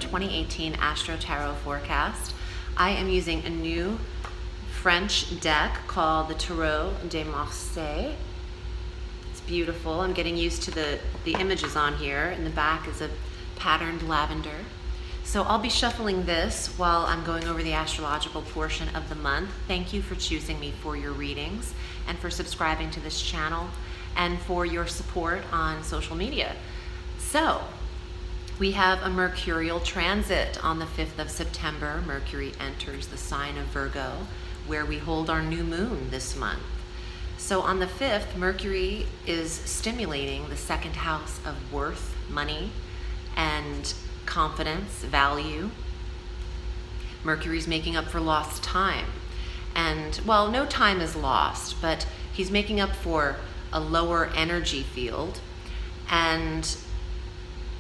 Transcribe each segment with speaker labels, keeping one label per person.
Speaker 1: 2018 Astro Tarot forecast. I am using a new French deck called the Tarot de Marseille. It's beautiful. I'm getting used to the images on here. In the back is a patterned lavender. So I'll be shuffling this while I'm going over the astrological portion of the month. Thank you for choosing me for your readings and for subscribing to this channel and for your support on social media. So we have a mercurial transit on the 5th of September. Mercury enters the sign of Virgo, where we hold our new moon this month. So on the 5th, Mercury is stimulating the second house of worth, money, and confidence, value. Mercury's making up for lost time. And, well, no time is lost, but he's making up for a lower energy field. And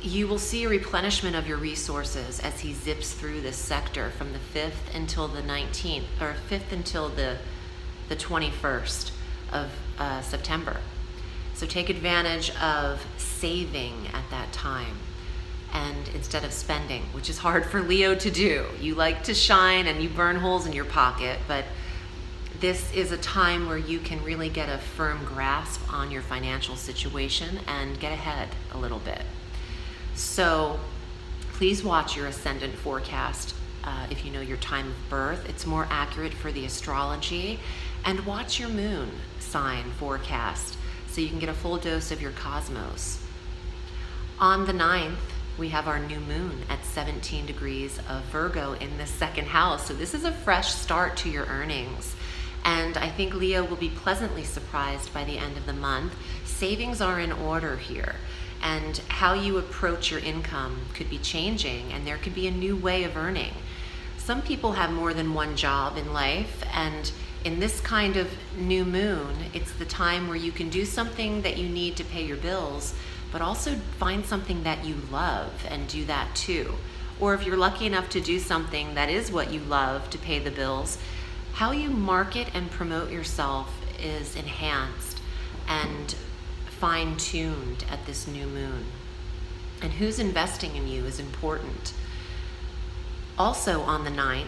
Speaker 1: you will see a replenishment of your resources as he zips through this sector from the 5th until the 19th, or 5th until the 21st of September. So take advantage of saving at that time, and instead of spending, which is hard for Leo to do. You like to shine and you burn holes in your pocket, but this is a time where you can really get a firm grasp on your financial situation and get ahead a little bit. So please watch your ascendant forecast if you know your time of birth. It's more accurate for the astrology. And watch your moon sign forecast so you can get a full dose of your cosmos. On the 9th, we have our new moon at 17 degrees of Virgo in the second house. So this is a fresh start to your earnings. And I think Leo will be pleasantly surprised by the end of the month. Savings are in order here. And how you approach your income could be changing, and there could be a new way of earning. Some people have more than one job in life, and in this kind of new moon, it's the time where you can do something that you need to pay your bills, but also find something that you love and do that too. Or if you're lucky enough to do something that is what you love to pay the bills, how you market and promote yourself is enhanced and fine-tuned at this new moon. And who's investing in you is important. Also on the 9th,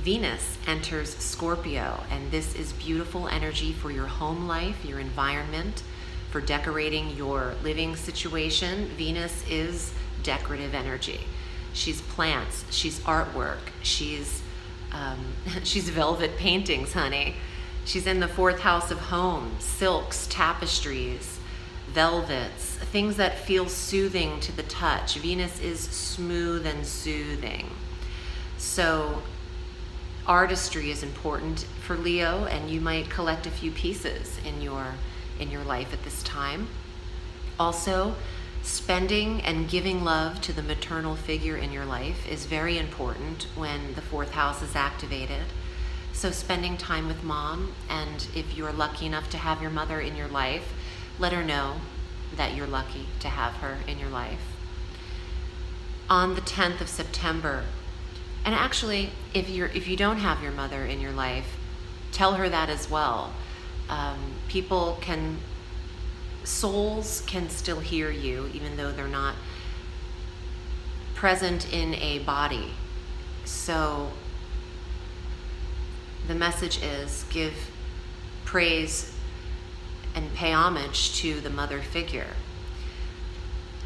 Speaker 1: Venus enters Scorpio, and this is beautiful energy for your home life, your environment, for decorating your living situation. Venus is decorative energy. She's plants, she's artwork, she's velvet paintings, honey. She's in the 4th house of home, silks, tapestries, velvets, things that feel soothing to the touch. Venus is smooth and soothing. So artistry is important for Leo, and you might collect a few pieces in your life at this time. Also, spending and giving love to the maternal figure in your life is very important when the 4th house is activated. So spending time with mom, and if you're lucky enough to have your mother in your life, let her know that you're lucky to have her in your life. On the 10th of September, and actually, if you don't have your mother in your life, tell her that as well. Souls can still hear you, even though they're not present in a body. So the message is give praise and pay homage to the mother figure.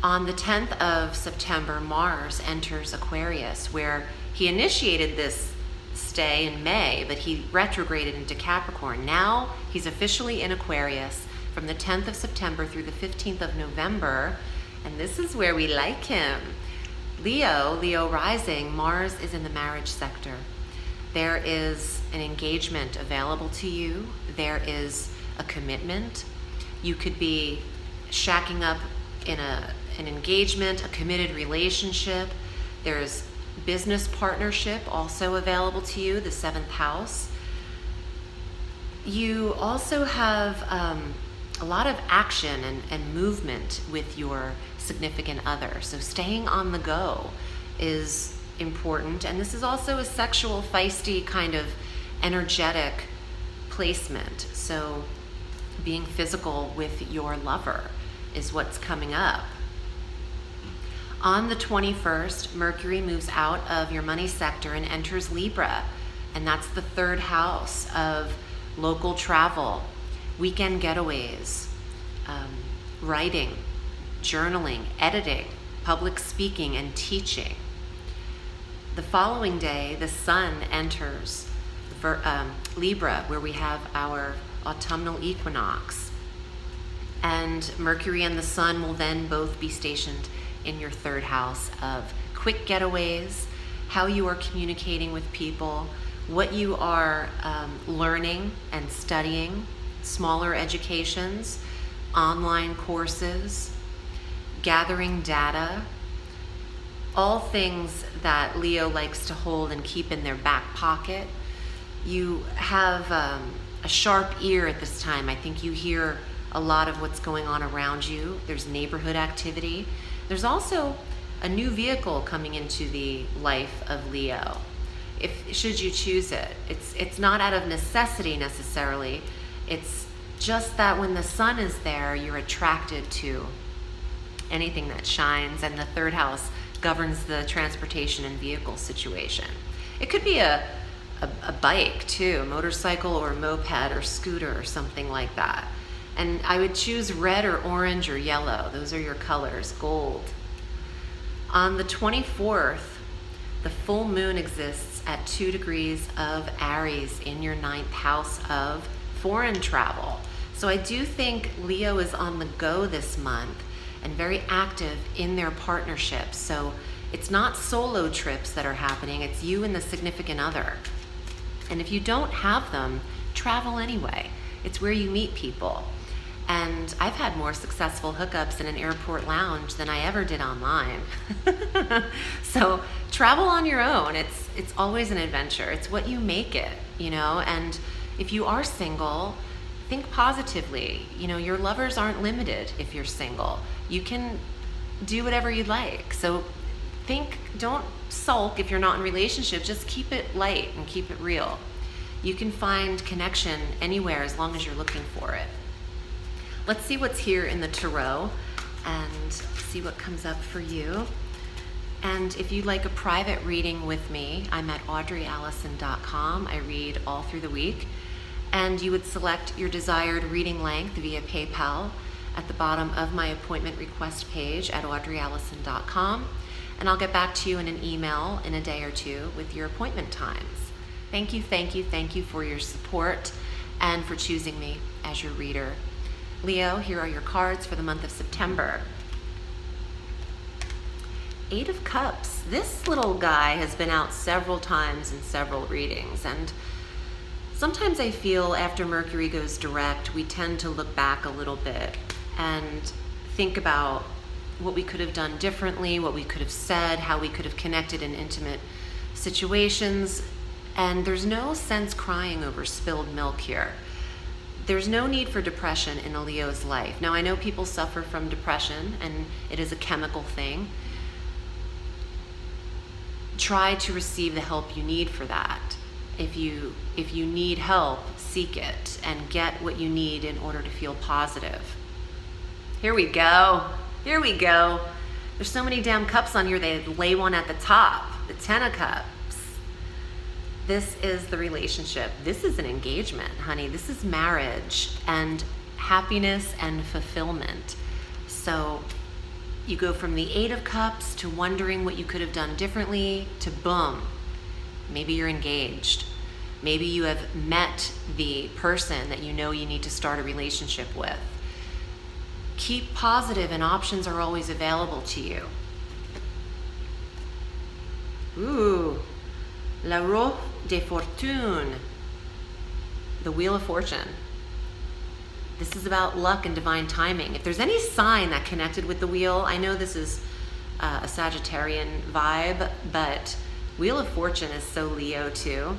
Speaker 1: On the 10th of September, Mars enters Aquarius, where he initiated this stay in May, but he retrograded into Capricorn. Now he's officially in Aquarius from the 10th of September through the 15th of November, and this is where we like him. Leo rising, Mars is in the marriage sector. There is an engagement available to you. There is a commitment. You could be shacking up in an engagement, a committed relationship. There's business partnership also available to you, the 7th house. You also have a lot of action and movement with your significant other. So staying on the go is important. And this is also a sexual, feisty kind of energetic placement. So being physical with your lover is what's coming up. On the 21st, Mercury moves out of your money sector and enters Libra, and that's the third house of local travel, weekend getaways, writing, journaling, editing, public speaking, and teaching. The following day, the Sun enters Libra, where we have our autumnal equinox. And Mercury and the Sun will then both be stationed in your third house of quick getaways, how you are communicating with people, what you are learning and studying, smaller educations, online courses, gathering data, all things that Leo likes to hold and keep in their back pocket. You have a sharp ear at this time. I think you hear a lot of what's going on around you. There's neighborhood activity. There's also a new vehicle coming into the life of Leo, should you choose it. It's not out of necessity necessarily. It's just that when the Sun is there, you're attracted to anything that shines, and the third house governs the transportation and vehicle situation. It could be a bike too, a motorcycle or a moped or scooter or something like that. And I would choose red or orange or yellow. Those are your colors, gold. On the 24th, the full moon exists at 2 degrees of Aries in your 9th house of foreign travel. So I do think Leo is on the go this month and very active in their partnerships. So it's not solo trips that are happening, it's you and the significant other. And if you don't have them, travel anyway. It's where you meet people. And I've had more successful hookups in an airport lounge than I ever did online. So travel on your own. It's always an adventure. It's what you make it, you know? And if you are single, think positively. You know, your lovers aren't limited if you're single. You can do whatever you'd like. So don't sulk if you're not in a relationship. Just keep it light and keep it real. You can find connection anywhere as long as you're looking for it. Let's see what's here in the tarot and see what comes up for you. And if you'd like a private reading with me, I'm at audreyalison.com. I read all through the week. And you would select your desired reading length via PayPal at the bottom of my appointment request page at audreyalison.com. And I'll get back to you in an email in a day or two with your appointment times. Thank you, thank you, thank you for your support and for choosing me as your reader. Leo, here are your cards for the month of September. 8 of Cups. This little guy has been out several times in several readings, and sometimes I feel after Mercury goes direct, we tend to look back a little bit and think about what we could have done differently, what we could have said, how we could have connected in intimate situations, and there's no sense crying over spilled milk here. There's no need for depression in a Leo's life. Now, I know people suffer from depression, and it is a chemical thing. Try to receive the help you need for that. If you need help, seek it and get what you need in order to feel positive. Here we go. Here we go. There's so many damn cups on here, they lay one at the top. The 10 of Cups. This is the relationship. This is an engagement, honey. This is marriage and happiness and fulfillment. So you go from the 8 of Cups to wondering what you could have done differently to boom. Maybe you're engaged. Maybe you have met the person that you know you need to start a relationship with. Keep positive, and options are always available to you. Ooh, La Roue de Fortune, the Wheel of Fortune. This is about luck and divine timing. If there's any sign that connected with the wheel, I know this is a Sagittarian vibe, but Wheel of Fortune is so Leo too,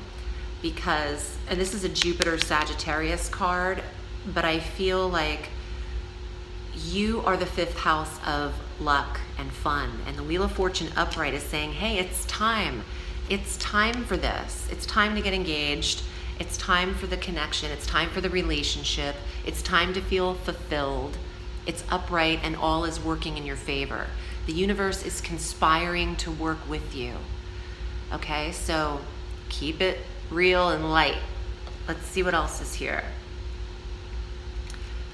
Speaker 1: because, and this is a Jupiter Sagittarius card, but I feel like you are the 5th house of luck and fun, and the Wheel of Fortune upright is saying, hey, it's time. It's time for this. It's time to get engaged. It's time for the connection. It's time for the relationship. It's time to feel fulfilled. It's upright and all is working in your favor. The universe is conspiring to work with you. Okay, so keep it real and light. Let's see what else is here.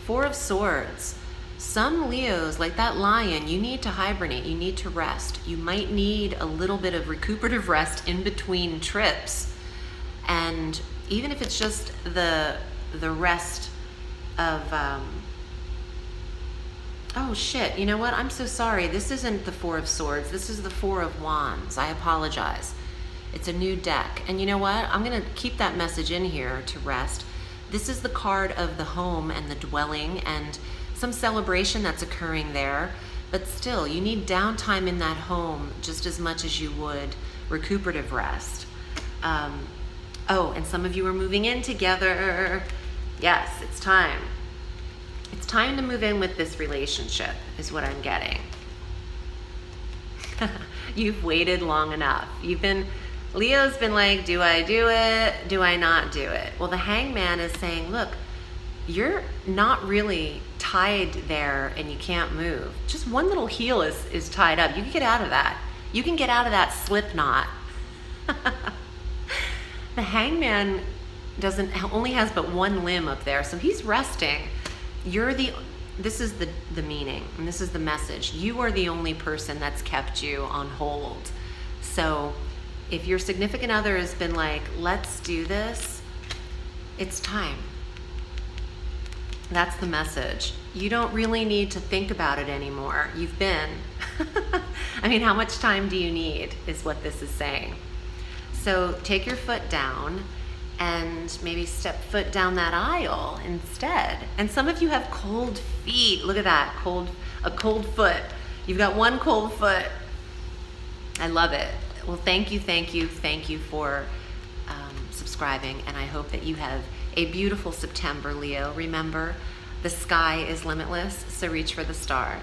Speaker 1: Four of Swords. Some Leos, like that lion, you need to hibernate, you need to rest. You might need a little bit of recuperative rest in between trips. And even if it's just the rest of, oh shit, you know what? I'm so sorry. This isn't the Four of Swords. This is the Four of Wands. I apologize. It's a new deck. And you know what? I'm gonna keep that message in here to rest. This is the card of the home and the dwelling and some celebration that's occurring there. But still, you need downtime in that home just as much as you would recuperative rest. Oh, and some of you are moving in together. Yes, it's time. It's time to move in with this relationship, is what I'm getting. You've waited long enough. Leo's been like, do I do it? Do I not do it? Well, the Hangman is saying, look, you're not really tied there and you can't move. Just one little heel is tied up. You can get out of that. You can get out of that slip knot. The Hangman only has but one limb up there, so he's resting. This is the meaning, and this is the message. You are the only person that's kept you on hold. So if your significant other has been like, let's do this, it's time. That's the message. You don't really need to think about it anymore. You've been. I mean, how much time do you need is what this is saying. So take your foot down and maybe step foot down that aisle instead. And some of you have cold feet. Look at that, a cold foot. You've got one cold foot. I love it. Well, thank you for subscribing, and I hope that you have a beautiful September, Leo. Remember, the sky is limitless, so reach for the stars.